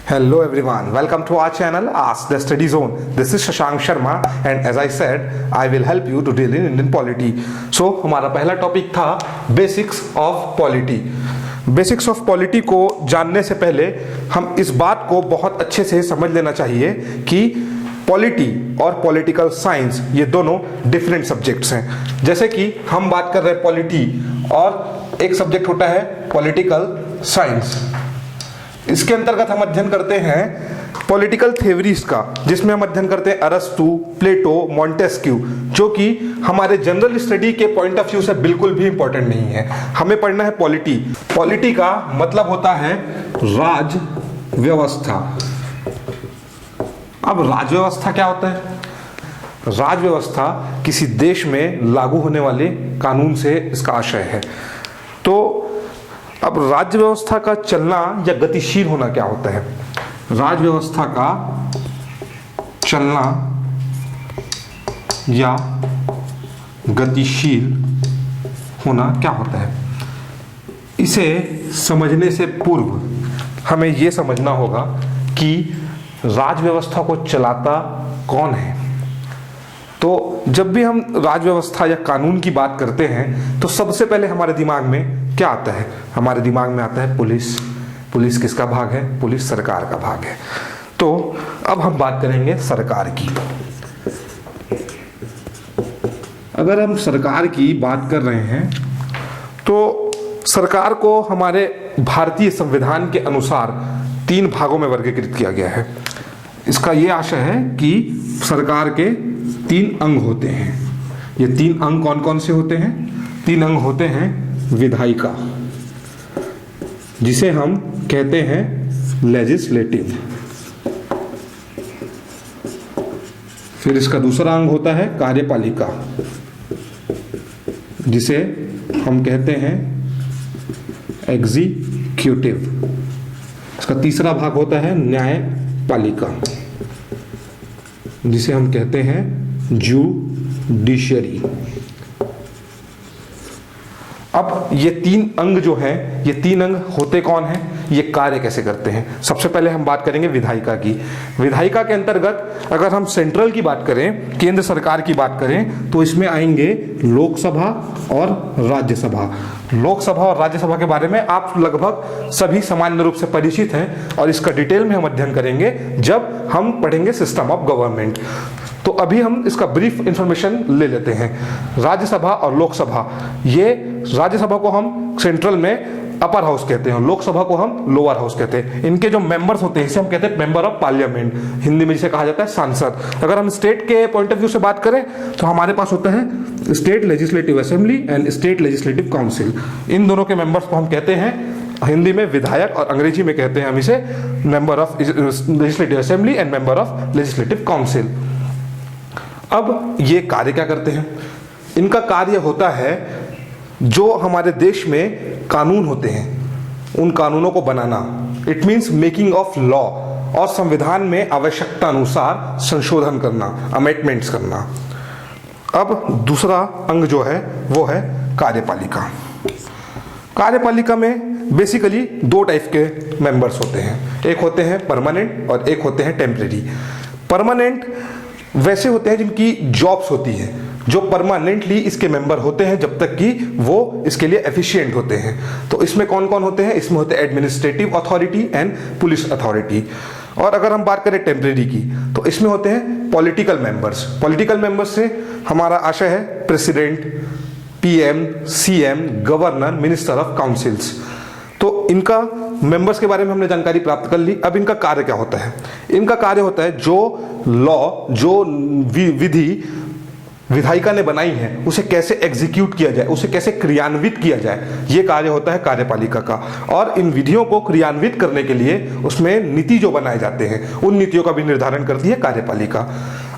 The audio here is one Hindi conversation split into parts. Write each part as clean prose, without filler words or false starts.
Hello everyone, welcome to our channel Ask the Study Zone. This is Shashank Sharma and as I said, I will help you to deal in Indian polity. So हमारा पहला टॉपिक था basics of polity. Basics of polity को जानने से पहले हम इस बात को बहुत अच्छे से समझ लेना चाहिए कि पॉलिटी और पॉलिटिकल साइंस ये दोनों डिफरेंट सब्जेक्ट्स हैं। जैसे कि हम बात कर रहे हैं पॉलिटी और एक सब्जेक्ट होता है पॉलिटिकल साइंस। इसके अंतर्गत हम अध्ययन करते हैं पॉलिटिकल थ्योरीज का, जिसमें हम अध्ययन करते हैं अरस्तु, प्लेटो, मॉन्टेस्क्यू, जो कि हमारे जनरल स्टडी के पॉइंट ऑफ व्यू से बिल्कुल भी इंपॉर्टेंट नहीं है। हमें पढ़ना है पॉलिटी। पॉलिटी का मतलब होता है राज व्यवस्था। अब राज व्यवस्था क्या होता है? राज व्यवस्था किसी देश में लागू होने वाले कानून से इसका आशय है। तो अब राज्य व्यवस्था का चलना या गतिशील होना क्या होता है? राज्य व्यवस्था का चलना या गतिशील होना क्या होता है? इसे समझने से पूर्व हमें यह समझना होगा कि राज्य व्यवस्था को चलाता कौन है। तो जब भी हम राज्य व्यवस्था या कानून की बात करते हैं तो सबसे पहले हमारे दिमाग में क्या आता है? हमारे दिमाग में आता है पुलिस। पुलिस किसका भाग है? पुलिस सरकार का भाग है। तो अब हम बात करेंगे सरकार की। अगर हम सरकार की बात कर रहे हैं तो सरकार को हमारे भारतीय संविधान के अनुसार 3 भागों में वर्गीकृत किया गया है। इसका यह आशय है कि सरकार के 3 अंग होते हैं। ये 3 अंग कौन कौन से होते हैं? 3 अंग होते हैं विधायिका, जिसे हम कहते हैं लेजिस्लेटिव। फिर इसका दूसरा अंग होता है कार्यपालिका, जिसे हम कहते हैं एग्जीक्यूटिव। इसका तीसरा भाग होता है न्यायपालिका, जिसे हम कहते हैं जुडिशरी। अब ये 3 अंग जो हैं, ये 3 अंग होते कौन हैं? ये कार्य कैसे करते हैं? सबसे पहले हम बात करेंगे विधायिका की। विधायिका के अंतर्गत अगर हम सेंट्रल की बात करें, केंद्र सरकार की बात करें, तो इसमें आएंगे लोकसभा और राज्यसभा। लोकसभा और राज्यसभा के बारे में आप लगभग सभी सामान्य रूप से परिचित हैं और इसका डिटेल में हम अध्ययन करेंगे जब हम पढ़ेंगे सिस्टम ऑफ गवर्नमेंट। तो अभी हम इसका ब्रीफ इंफॉर्मेशन ले लेते हैं। राज्यसभा और लोकसभा, ये राज्यसभा को हम सेंट्रल में अपर हाउस कहते हैं, लोकसभा को हम लोअर हाउस कहते हैं। इनके जो मेंबर्स होते हैं इसे हम कहते हैं मेंबर ऑफ पार्लियामेंट, हिंदी में जिसे कहा जाता है सांसद। अगर हम स्टेट के पॉइंट ऑफ व्यू से बात करें तो हमारे पास होता है state legislative assembly and state legislative council. इन दोनों के मेंबर्स को हम कहते हैं हिंदी में विधायक और अंग्रेजी में कहते हैं हम इसे member of legislative assembly and member of legislative council. अब ये कार्य क्या करते हैं? इनका कार्य होता है जो हमारे देश में कानून होते हैं उन कानूनों को बनाना। It means making of law और संविधान में आवश्यकता अनुसार संशोधन करना, अमेंडमेंट्स करना। अब दूसरा अंग जो है वो है कार्यपालिका। कार्यपालिका में बेसिकली 2 टाइप के मेंबर्स होते हैं। एक होते हैं परमानेंट और एक होते हैं टेम्परेरी। परमानेंट वैसे होते हैं जिनकी जॉब्स होती है, जो परमानेंटली इसके मेंबर होते हैं जब तक कि वो इसके लिए एफिशिएंट होते हैं। तो इसमें कौन कौन होते हैं? इसमें होते हैं administrative authority and police authority. और अगर हम बात करें टेम्परेरी की तो इसमें होते हैं पॉलिटिकल मेंबर्स। पॉलिटिकल मेंबर्स से हमारा आशय है president, PM, CM, governor, minister of councils. तो इनका मेंबर्स के बारे में हमने जानकारी प्राप्त कर ली। अब इनका कार्य क्या होता है? इनका कार्य होता है जो लॉ, जो विधि विधायिका ने बनाई है उसे कैसे एग्जीक्यूट किया जाए, उसे कैसे क्रियान्वित किया जाए, ये कार्य होता है कार्यपालिका का। और इन विधियों को क्रियान्वित करने के लिए उसमें नीति जो बनाए जाते हैं उन नीतियों का भी निर्धारण करती है कार्यपालिका।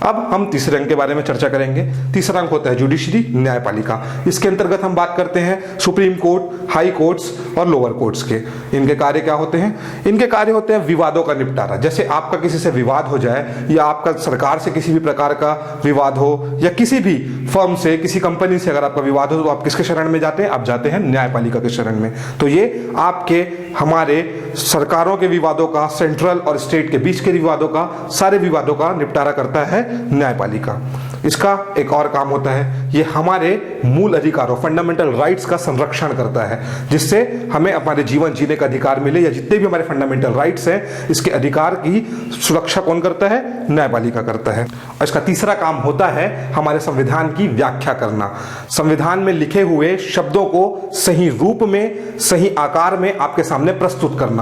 अब हम तीसरे अंग के बारे में चर्चा करेंगे। तीसरा अंग होता है जुडिशरी, न्यायपालिका। इसके अंतर्गत हम बात करते हैं सुप्रीम कोर्ट, हाई कोर्ट्स और लोअर कोर्ट्स के। इनके कार्य क्या होते हैं? इनके कार्य होते हैं विवादों का निपटारा। जैसे आपका किसी से विवाद हो जाए, या आपका सरकार से किसी भी प्रकार का विवाद हो, या किसी भी फर्म से, किसी कंपनी से अगर आपका विवाद हो, तो आप किसके शरण में जाते हैं? आप जाते हैं न्यायपालिका के शरण में। तो ये आपके हमारे सरकारों के विवादों का, सेंट्रल और स्टेट के बीच के विवादों का, सारे विवादों का निपटारा करता है न्यायपालिका। इसका एक और काम होता है, ये हमारे मूल अधिकारों, फंडामेंटल राइट्स का संरक्षण करता है, जिससे हमें हमारे जीवन जीने का अधिकार मिले, या जितने भी हमारे फंडामेंटल राइट्स हैं, इसके अधिकार की सुरक्षा कौन करता है? न्यायपालिका करता है। और इसका तीसरा काम होता है हमारे संविधान की व्याख्या करना, संविधान में लिखे हुए शब्दों को सही रूप में, सही आकार में आपके सामने प्रस्तुत करना।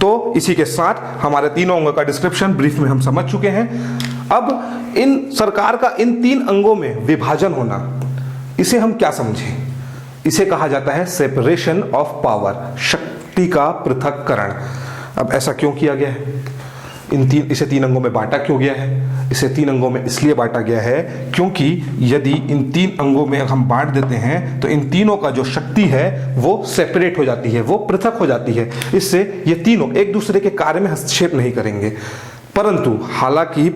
तो इसी के साथ हमारे तीनों अंगों का डिस्क्रिप्शन ब्रीफ में हम समझ चुके हैं। अब इन सरकार का इन 3 अंगों में विभाजन होना, इसे हम क्या समझें? इसे कहा जाता है सेपरेशन ऑफ पावर, शक्ति का पृथक्करण। अब ऐसा क्यों किया गया है? इसे 3 अंगों में बांटा क्यों गया है? इसे 3 अंगों में इसलिए बांटा गया है क्योंकि यदि इन 3 अंगों में हम बांट देते हैं तो इन तीनों का जो शक्ति है वो सेपरेट हो जाती है, वो पृथक हो जाती है। इससे ये तीनों एक दूसरे के कार्य में हस्तक्षेप नहीं करेंगे। परंतु हालांकि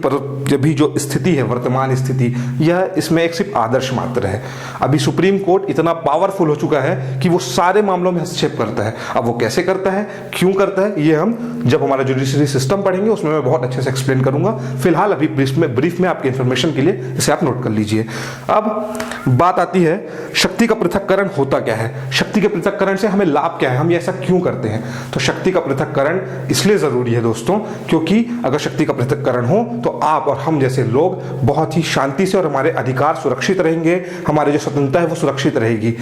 अभी जो स्थिति है, वर्तमान स्थिति, यह इसमें एक सिर्फ आदर्श मात्र है। अभी सुप्रीम कोर्ट इतना पावरफुल हो चुका है कि वो सारे मामलों में हस्तक्षेप करता है। अब वो कैसे करता है, क्यों करता है, ये हम जब हमारा जुडिशरी सिस्टम पढ़ेंगे उसमें मैं बहुत अच्छे से एक्सप्लेन करूंगा। फिलहाल अभी ब्रीफ में आपके इंफॉर्मेशन के लिए इसे आप नोट कर लीजिए। अब बात आती है शक्ति का पृथक्करण होता क्या है, शक्ति के पृथक्करण से हमें लाभ क्या है, हम ये ऐसा क्यों करते हैं? तो शक्ति का पृथक्करण इसलिए जरूरी है दोस्तों, क्योंकि अगर शक्ति का पृथक्करण हो तो आप और हम जैसे लोग बहुत ही शांति से, और हमारे अधिकार सुरक्षित रहेंगे, हमारी जो स्वतंत्रता है वो सुरक्षित रहेगी।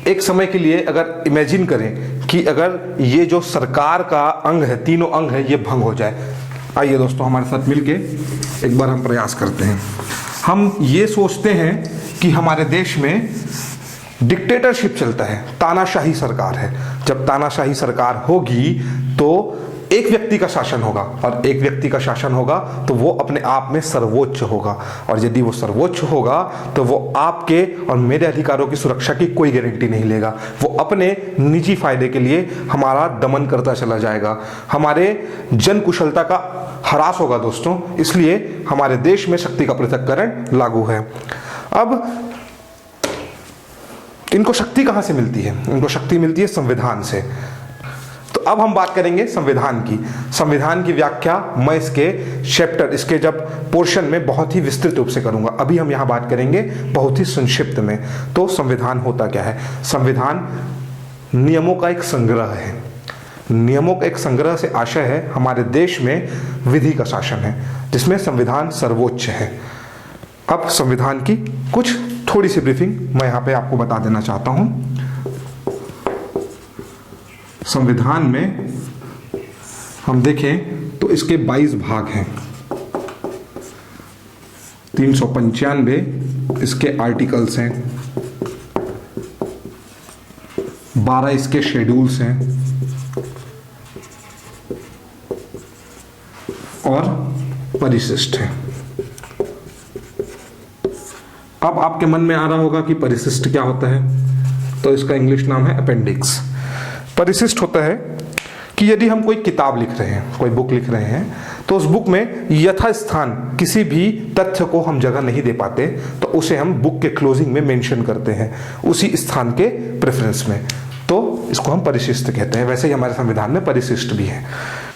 एक समय के लिए अगर इमेजिन करें कि अगर ये जो सरकार का अंग है, तीनों अंग है, ये भंग हो जाए। आइए दोस्तों हमारे साथ मिलके एक बार हम प्रयास करते हैं। हम ये सोचते हैं कि हमारे देश में डिक्टेटरशिप चलता है, तानाशाही सरकार है। जब तानाशाही सरकार होगी तो एक व्यक्ति का शासन होगा, और एक व्यक्ति का शासन होगा तो वो अपने आप में सर्वोच्च होगा, और यदि वो सर्वोच्च होगा तो वो आपके और मेरे अधिकारों की सुरक्षा की कोई गारंटी नहीं लेगा। वो अपने निजी फायदे के लिए हमारा दमन करता चला जाएगा, हमारे जन कुशलता का ह्रास होगा दोस्तों। इसलिए हमारे देश में शक्ति का पृथक्करण लागू है। अब इनको शक्ति कहां से मिलती है? इनको शक्ति मिलती है संविधान से। तो अब हम बात करेंगे संविधान की। संविधान की व्याख्या मैं इसके चैप्टर, इसके जब पोर्शन में बहुत ही विस्तृत रूप से करूंगा। अभी हम यहां बात करेंगे बहुत ही संक्षिप्त में। तो संविधान होता क्या है? संविधान नियमों का एक संग्रह है। नियमों का एक संग्रह से आशय है हमारे देश में विधि का शासन है, जिसमें संविधान सर्वोच्च है। अब संविधान की कुछ थोड़ी सी ब्रीफिंग मैं यहाँ पे आपको बता देना चाहता हूँ। संविधान में हम देखें तो इसके 22 भाग हैं, 395 इसके आर्टिकल्स हैं, 12 इसके शेड्यूल्स हैं, और परिशिष्ट हैं। अब आपके मन में आ रहा होगा कि परिशिष्ट क्या होता है, तो इसका इंग्लिश नाम है अपेंडिक्स। परिशिष्ट होता है कि यदि हम कोई किताब लिख रहे हैं, कोई बुक लिख रहे हैं, तो उस बुक में यथास्थान किसी भी तथ्य को हम जगह नहीं दे पाते, तो उसे हम बुक के क्लोजिंग में मेंशन करते हैं, उसी स्थान के प्रेफरेंस में। तो इसको हम परिशिष्ट कहते हैं। वैसे ही हमारे संविधान में परिशिष्ट भी है।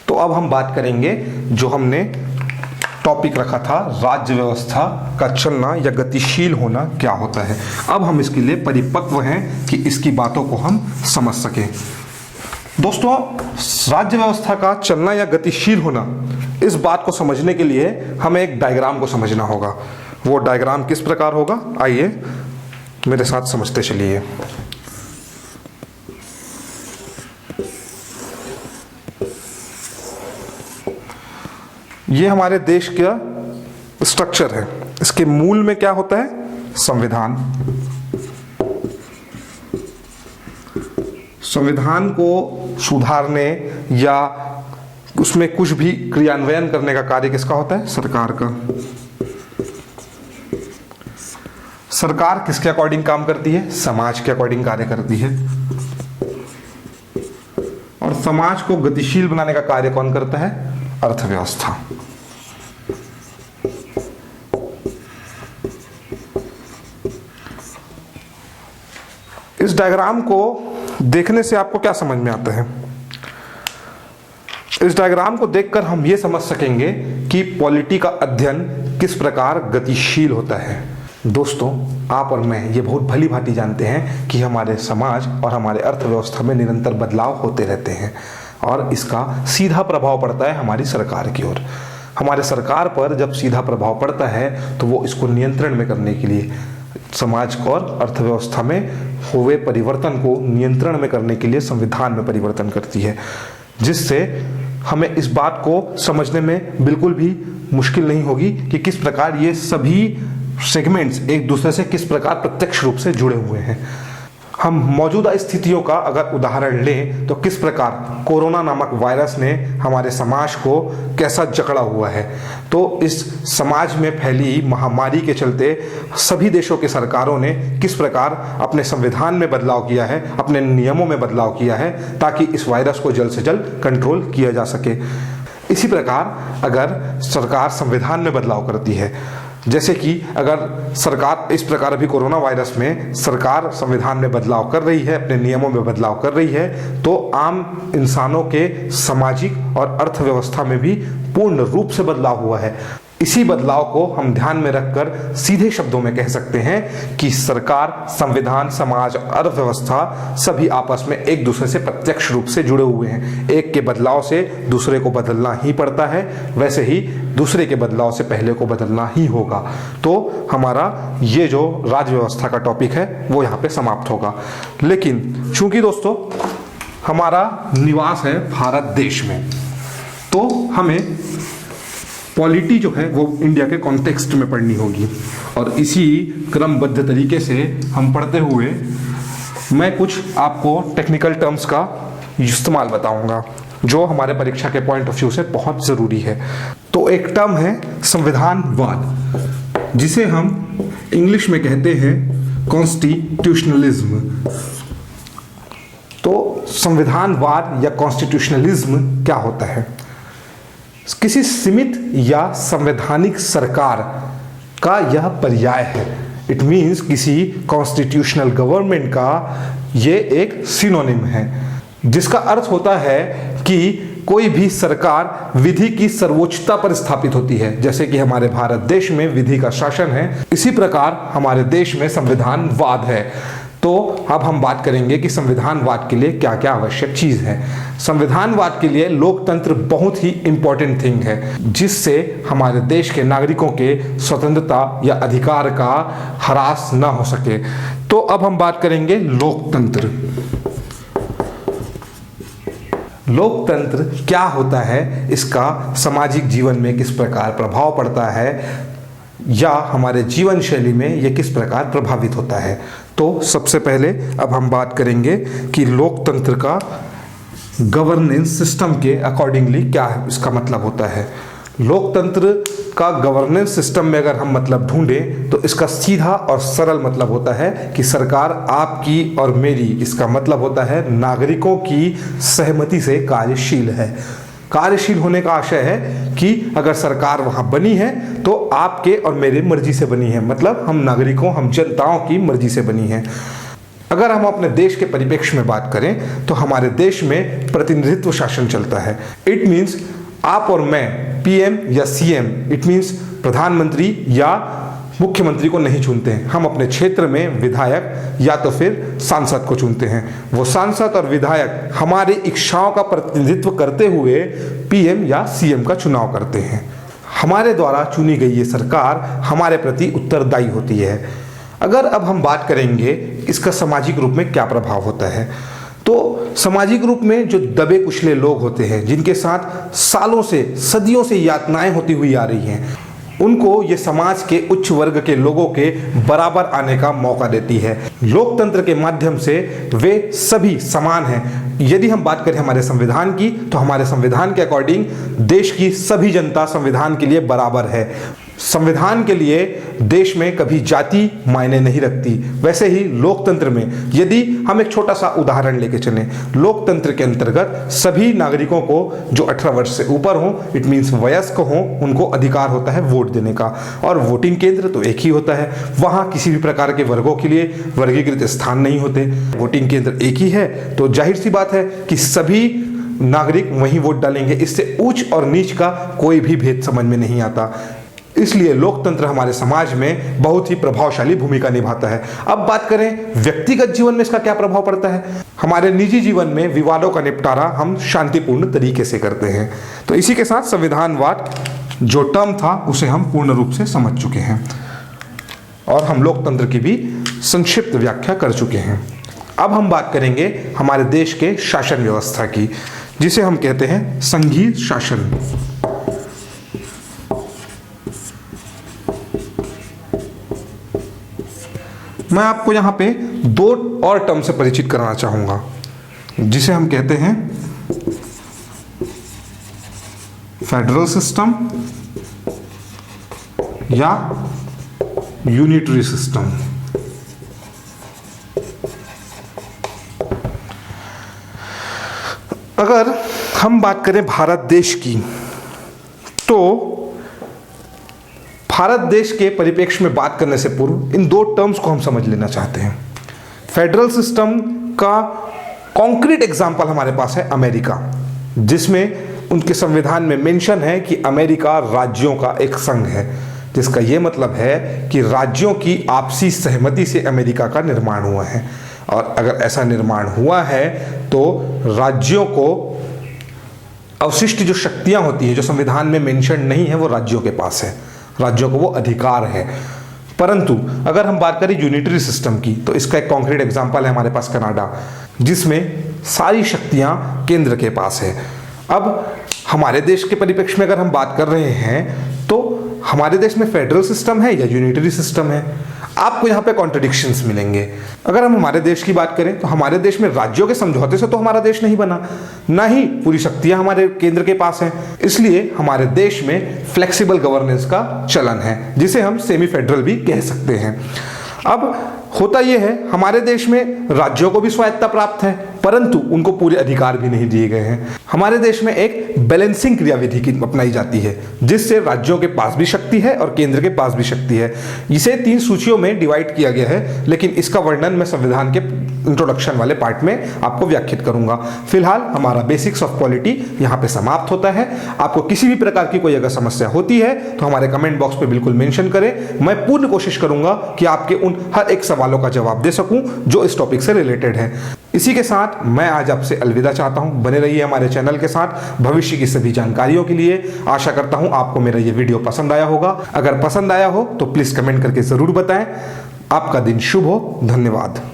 तो अब हम बात करेंगे, जो हमने टॉपिक रखा था, राज्य व्यवस्था का चलना या गतिशील होना क्या होता है। अब हम इसके लिए परिपक्व हैं कि इसकी बातों को हम समझ सकें। दोस्तों, राज्य व्यवस्था का चलना या गतिशील होना, इस बात को समझने के लिए हमें एक डायग्राम को समझना होगा। वो डायग्राम किस प्रकार होगा, आइए मेरे साथ समझते चलिए। ये हमारे देश का स्ट्रक्चर है। इसके मूल में क्या होता है? संविधान। संविधान को सुधारने या उसमें कुछ भी क्रियान्वयन करने का कार्य किसका होता है? सरकार का। सरकार किसके अकॉर्डिंग काम करती है? समाज के अकॉर्डिंग कार्य करती है। और समाज को गतिशील बनाने का कार्य कौन करता है? अर्थव्यवस्था। इस डायग्राम को देखने से आपको क्या समझ में आता है? इस डायग्राम को देखकर हम यह समझ सकेंगे कि पॉलिटी का अध्ययन किस प्रकार गतिशील होता है। दोस्तों, आप और मैं ये बहुत भली भांति जानते हैं कि हमारे समाज और हमारे अर्थव्यवस्था में निरंतर बदलाव होते रहते हैं और इसका सीधा प्रभाव पड़ता है हमारी सरकार की ओर। हमारे सरकार पर जब सीधा प्रभाव पड़ता है तो वो इसको नियंत्रण में करने के लिए, समाज और अर्थव्यवस्था में हुए परिवर्तन को नियंत्रण में करने के लिए संविधान में परिवर्तन करती है, जिससे हमें इस बात को समझने में बिल्कुल भी मुश्किल नहीं होगी कि किस प्रकार ये सभी सेगमेंट्स एक दूसरे से किस प्रकार प्रत्यक्ष रूप से जुड़े हुए हैं। हम मौजूदा स्थितियों का अगर उदाहरण लें तो किस प्रकार कोरोना नामक वायरस ने हमारे समाज को कैसा जकड़ा हुआ है। तो इस समाज में फैली महामारी के चलते सभी देशों की सरकारों ने किस प्रकार अपने संविधान में बदलाव किया है, अपने नियमों में बदलाव किया है, ताकि इस वायरस को जल्द से जल्द कंट्रोल किया जा सके। इसी प्रकार अगर सरकार संविधान में बदलाव करती है, जैसे कि अगर सरकार इस प्रकार अभी कोरोना वायरस में सरकार संविधान में बदलाव कर रही है, अपने नियमों में बदलाव कर रही है, तो आम इंसानों के सामाजिक और अर्थव्यवस्था में भी पूर्ण रूप से बदलाव हुआ है। इसी बदलाव को हम ध्यान में रखकर सीधे शब्दों में कह सकते हैं कि सरकार, संविधान, समाज, अर्थव्यवस्था सभी आपस में एक दूसरे से प्रत्यक्ष रूप से जुड़े हुए हैं। एक के बदलाव से दूसरे को बदलना ही पड़ता है, वैसे ही दूसरे के बदलाव से पहले को बदलना ही होगा। तो हमारा ये जो राज्य व्यवस्था का टॉपिक है वो यहाँ पे समाप्त होगा। लेकिन चूंकि दोस्तों हमारा निवास है भारत देश में, तो हमें पॉलिटी जो है वो इंडिया के कॉन्टेक्स्ट में पढ़नी होगी और इसी क्रमबद्ध तरीके से हम पढ़ते हुए मैं कुछ आपको टेक्निकल टर्म्स का इस्तेमाल बताऊंगा जो हमारे परीक्षा के पॉइंट ऑफ व्यू से बहुत ज़रूरी है। तो एक टर्म है संविधानवाद, जिसे हम इंग्लिश में कहते हैं कॉन्स्टिट्यूशनलिज्म। तो संविधानवाद या कॉन्स्टिट्यूशनलिज्म क्या होता है? किसी सीमित या संवैधानिक सरकार का यह पर्याय है। इट मीन्स किसी कॉन्स्टिट्यूशनल गवर्नमेंट का ये एक सिनोनिम है, जिसका अर्थ होता है कि कोई भी सरकार विधि की सर्वोच्चता पर स्थापित होती है। जैसे कि हमारे भारत देश में विधि का शासन है, इसी प्रकार हमारे देश में संविधानवाद है। तो अब हम बात करेंगे कि संविधानवाद के लिए क्या क्या आवश्यक चीज़ है। संविधानवाद के लिए लोकतंत्र बहुत ही इंपॉर्टेंट थिंग है, जिससे हमारे देश के नागरिकों के स्वतंत्रता या अधिकार का ह्रास न हो सके। तो अब हम बात करेंगे लोकतंत्र। लोकतंत्र क्या होता है, इसका सामाजिक जीवन में किस प्रकार प्रभाव पड़ता है या हमारे जीवन शैली में यह किस प्रकार प्रभावित होता है। तो सबसे पहले अब हम बात करेंगे कि लोकतंत्र का गवर्नेंस सिस्टम के अकॉर्डिंगली क्या है, इसका मतलब होता है। लोकतंत्र का गवर्नेंस सिस्टम में अगर हम मतलब ढूंढें तो इसका सीधा और सरल मतलब होता है कि सरकार आपकी और मेरी, इसका मतलब होता है नागरिकों की सहमति से कार्यशील है। कार्यशील होने का आशय है कि अगर सरकार वहां बनी है तो आपके और मेरे मर्जी से बनी है, मतलब हम नागरिकों, हम जनताओं की मर्जी से बनी है। अगर हम अपने देश के परिप्रेक्ष्य में बात करें तो हमारे देश में प्रतिनिधित्व शासन चलता है। इट मीन्स आप और मैं पीएम या सीएम, इट मीन्स प्रधानमंत्री या मुख्यमंत्री को नहीं चुनते हैं। हम अपने क्षेत्र में विधायक या तो फिर सांसद को चुनते हैं। वो सांसद और विधायक हमारी इच्छाओं का प्रतिनिधित्व करते हुए पीएम या सीएम का चुनाव करते हैं। हमारे द्वारा चुनी गई ये सरकार हमारे प्रति उत्तरदायी होती है। अगर अब हम बात करेंगे इसका सामाजिक रूप में क्या प्रभाव होता है, तो सामाजिक रूप में जो दबे कुचले लोग होते हैं, जिनके साथ सालों से, सदियों से यातनाएं होती हुई आ रही हैं, उनको ये समाज के उच्च वर्ग के लोगों के बराबर आने का मौका देती है। लोकतंत्र के माध्यम से वे सभी समान हैं। यदि हम बात करें हमारे संविधान की, तो हमारे संविधान के अकॉर्डिंग देश की सभी जनता संविधान के लिए बराबर है। संविधान के लिए देश में कभी जाति मायने नहीं रखती। वैसे ही लोकतंत्र में यदि हम एक छोटा सा उदाहरण लेके चलें, लोकतंत्र के अंतर्गत सभी नागरिकों को जो 18 वर्ष से ऊपर हों, इट मीन्स वयस्क हों, उनको अधिकार होता है वोट देने का। और वोटिंग केंद्र तो एक ही होता है, वहाँ किसी भी प्रकार के वर्गों के लिए वर्गीकृत स्थान नहीं होते। वोटिंग केंद्र एक ही है तो जाहिर सी बात है कि सभी नागरिक वहीं वोट डालेंगे। इससे ऊंच और नीच का कोई भी भेद समझ में नहीं आता। इसलिए लोकतंत्र हमारे समाज में बहुत ही प्रभावशाली भूमिका निभाता है। अब बात करें व्यक्तिगत जीवन में इसका क्या प्रभाव पड़ता है। हमारे निजी जीवन में विवादों का निपटारा हम शांतिपूर्ण तरीके से करते हैं। तो इसी के साथ संविधानवाद जो टर्म था उसे हम पूर्ण रूप से समझ चुके हैं और हम लोकतंत्र की भी संक्षिप्त व्याख्या कर चुके हैं। अब हम बात करेंगे हमारे देश के शासन व्यवस्था की, जिसे हम कहते हैं संघीय शासन। मैं आपको यहां पे दो और टर्म से परिचित कराना चाहूंगा, जिसे हम कहते हैं फेडरल सिस्टम या यूनिटरी सिस्टम। अगर हम बात करें भारत देश की, तो भारत देश के परिप्रेक्ष्य में बात करने से पूर्व इन दो टर्म्स को हम समझ लेना चाहते हैं। फेडरल सिस्टम का कॉन्क्रीट एग्जाम्पल हमारे पास है अमेरिका, जिसमें उनके संविधान में मेंशन है कि अमेरिका राज्यों का एक संघ है, जिसका यह मतलब है कि राज्यों की आपसी सहमति से अमेरिका का निर्माण हुआ है। और अगर ऐसा निर्माण हुआ है तो राज्यों को अवशिष्ट जो शक्तियां होती हैं जो संविधान में मेंशन नहीं है वो राज्यों के पास है, राज्यों को वो अधिकार है। परंतु अगर हम बात करें यूनिटरी सिस्टम की, तो इसका एक कॉन्क्रीट एग्जांपल है हमारे पास कनाडा, जिसमें सारी शक्तियां केंद्र के पास है। अब हमारे देश के परिप्रेक्ष्य में अगर हम बात कर रहे हैं तो हमारे देश में फेडरल सिस्टम है या यूनिटरी सिस्टम है, आपको यहाँ पे कॉन्ट्रडिक्शंस मिलेंगे। अगर हम हमारे देश की बात करें तो हमारे देश में राज्यों के समझौते से तो हमारा देश नहीं बना, ना ही पूरी शक्तियां हमारे केंद्र के पास हैं। इसलिए हमारे देश में फ्लेक्सिबल गवर्नेंस का चलन है, जिसे हम सेमी फेडरल भी कह सकते हैं। अब होता यह है हमारे देश में राज्यों को भी स्वायत्तता प्राप्त है, परंतु उनको पूरे अधिकार भी नहीं दिए गए हैं। हमारे देश में एक बैलेंसिंग क्रियाविधि की अपनाई जाती है, जिससे राज्यों के पास भी शक्ति है और केंद्र के पास भी शक्ति है। इसे 3 सूचियों में डिवाइड किया गया है, लेकिन इसका वर्णन मैं संविधान के इंट्रोडक्शन वाले पार्ट में आपको व्याख्यात करूंगा। फिलहाल हमारा बेसिक्स ऑफ पॉलिटी यहाँ पे समाप्त होता है। आपको किसी भी प्रकार की कोई अगर समस्या होती है तो हमारे कमेंट बॉक्स पे बिल्कुल मेंशन करें। मैं पूर्ण कोशिश करूंगा कि आपके उन हर एक सवालों का जवाब दे सकूं जो इस टॉपिक से रिलेटेड है। इसी के साथ मैं आज आपसे अलविदा चाहता हूं। बने रहिए हमारे चैनल के साथ भविष्य की सभी जानकारियों के लिए। आशा करता हूं आपको मेरा ये वीडियो पसंद आया होगा। अगर पसंद आया हो तो प्लीज कमेंट करके जरूर बताएं। आपका दिन शुभ हो। धन्यवाद।